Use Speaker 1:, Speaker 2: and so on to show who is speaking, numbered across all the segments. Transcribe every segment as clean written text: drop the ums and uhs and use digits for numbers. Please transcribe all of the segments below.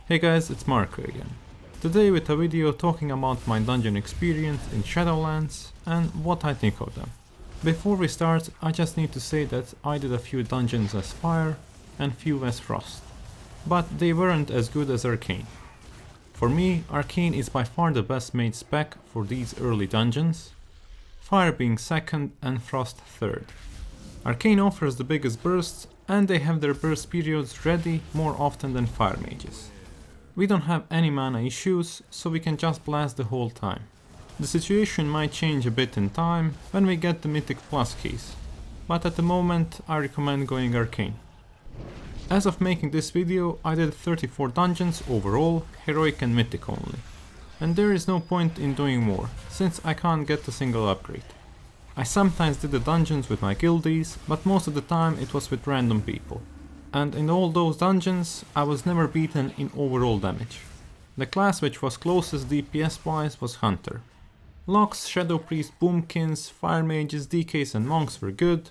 Speaker 1: Hey guys, it's Marco again. Today with a video talking about my dungeon experience in Shadowlands and what I think of them. Before we start, I just need to say that I did a few dungeons as Fire and few as Frost, but they weren't as good as Arcane. For me, Arcane is by far the best made spec for these early dungeons, Fire being second and Frost third. Arcane offers the biggest bursts and they have their burst periods ready more often than Fire mages. We don't have any mana issues, so we can just blast the whole time. The situation might change a bit in time when we get the Mythic Plus keys, but at the moment I recommend going Arcane. As of making this video, I did 34 dungeons overall, Heroic and Mythic only. And there is no point in doing more, since I can't get a single upgrade. I sometimes did the dungeons with my guildies, but most of the time it was with random people. And in all those dungeons, I was never beaten in overall damage. The class which was closest DPS wise was Hunter. Locks, Shadow Priest, Boomkins, Fire Mages, DKs and Monks were good,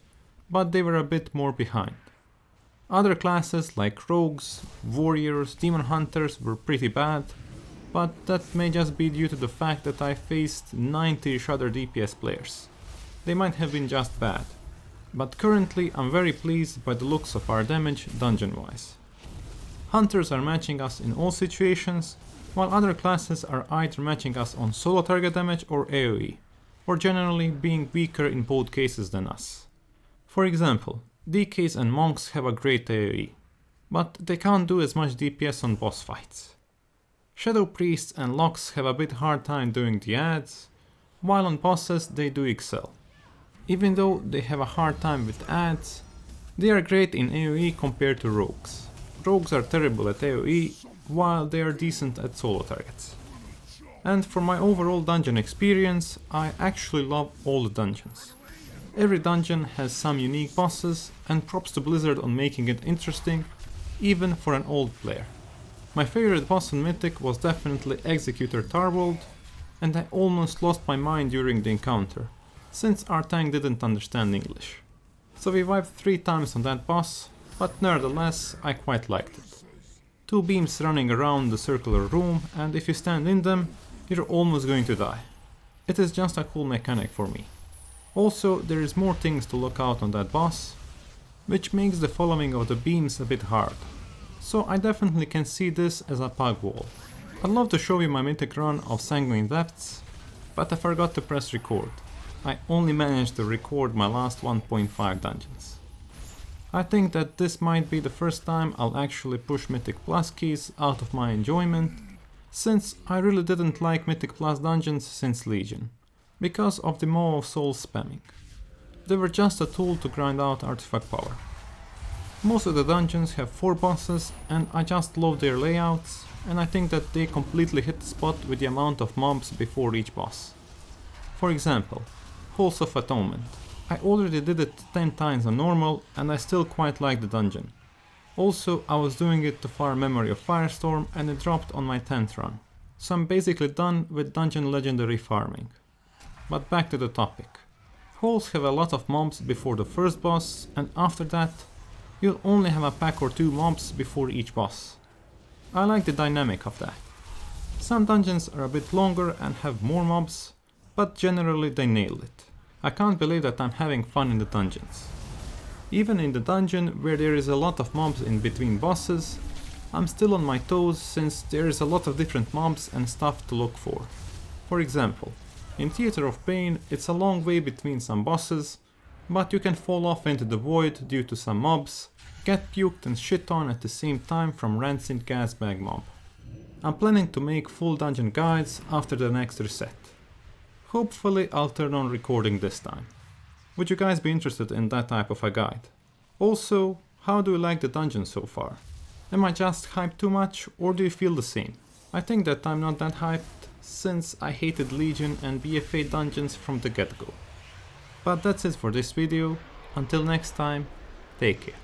Speaker 1: but they were a bit more behind. Other classes like Rogues, Warriors, Demon Hunters were pretty bad, but that may just be due to the fact that I faced 90-ish other DPS players. They might have been just bad. But currently I'm very pleased by the looks of our damage dungeon wise. Hunters are matching us in all situations, while other classes are either matching us on solo target damage or AoE, or generally being weaker in both cases than us. For example, DKs and Monks have a great AoE, but they can't do as much DPS on boss fights. Shadow Priests and Locks have a bit hard time doing the adds, while on bosses they do excel. Even though they have a hard time with adds, they are great in AoE compared to Rogues. Rogues are terrible at AoE, while they are decent at solo targets. And for my overall dungeon experience, I actually love all the dungeons. Every dungeon has some unique bosses, and props to Blizzard on making it interesting, even for an old player. My favorite boss in Mythic was definitely Executor Tarbold, and I almost lost my mind during the encounter, since our tank didn't understand English. So we wiped 3 times on that boss, but nevertheless I quite liked it. 2 beams running around the circular room, and if you stand in them, you're almost going to die. It is just a cool mechanic for me. Also, there is more things to look out on that boss, which makes the following of the beams a bit hard. So I definitely can see this as a pug wall. I'd love to show you my mythic run of Sanguine Depths, but I forgot to press record. I only managed to record my last 1.5 dungeons. I think that this might be the first time I'll actually push Mythic Plus keys out of my enjoyment, since I really didn't like Mythic Plus dungeons since Legion, because of the Maw of Souls spamming. They were just a tool to grind out artifact power. Most of the dungeons have 4 bosses, and I just love their layouts, and I think that they completely hit the spot with the amount of mobs before each boss. For example, Halls of Atonement. I already did it 10 times on normal and I still quite like the dungeon. Also, I was doing it to fire Memory of Firestorm and it dropped on my 10th run. So I'm basically done with dungeon legendary farming. But back to the topic. Halls have a lot of mobs before the first boss, and after that you'll only have a pack or 2 mobs before each boss. I like the dynamic of that. Some dungeons are a bit longer and have more mobs, but generally they nail it. I can't believe that I'm having fun in the dungeons. Even in the dungeon where there is a lot of mobs in between bosses, I'm still on my toes since there is a lot of different mobs and stuff to look for. For example, in Theater of Pain it's a long way between some bosses, but you can fall off into the void due to some mobs, get puked and shit on at the same time from Rancid Gasbag mob. I'm planning to make full dungeon guides after the next reset. Hopefully I'll turn on recording this time. Would you guys be interested in that type of a guide? Also, how do you like the dungeon so far? Am I just hyped too much, or do you feel the same? I think that I'm not that hyped, since I hated Legion and BFA dungeons from the get-go. But that's it for this video. Until next time, take care.